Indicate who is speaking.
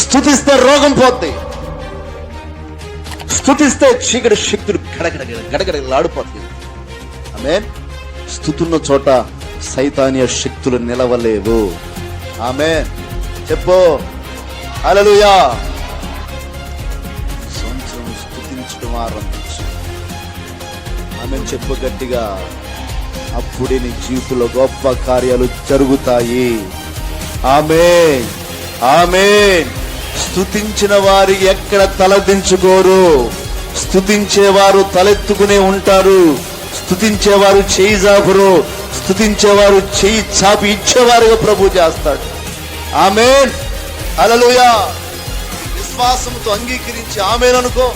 Speaker 1: స్తుతిస్తే రోగం పోద్ది, స్తుతిస్తే చీకటి శక్తులు గడగడలాడిపోతాయి. ఆమేన్. స్తుతున్న చోట సైతానీయ శక్తులు నిలవలేవు. ఆమేన్. చెప్పు హల్లెలూయా. సంవత్సరం స్తుతించడం ఆరంభించు. ఆమేన్. చెప్పు గట్టిగా. అప్పుడే నీ జీవితంలో గొప్ప కార్యాలు జరుగుతాయి. ఆమేన్, ఆమేన్. స్తుతించిన వారు ఎక్కడ తలదించుకోరు. స్తుతించేవారు తలెత్తుకునే ఉంటారు. స్తుతించేవారు చేయి జాపరు. స్తుతించేవారు చేయి చాపి ఇచ్చేవారుగా ప్రభు చేస్తాడు. ఆమేన్. హల్లెలూయా. విశ్వాసంతో అంగీకరించి ఆమేన్ అనుకో.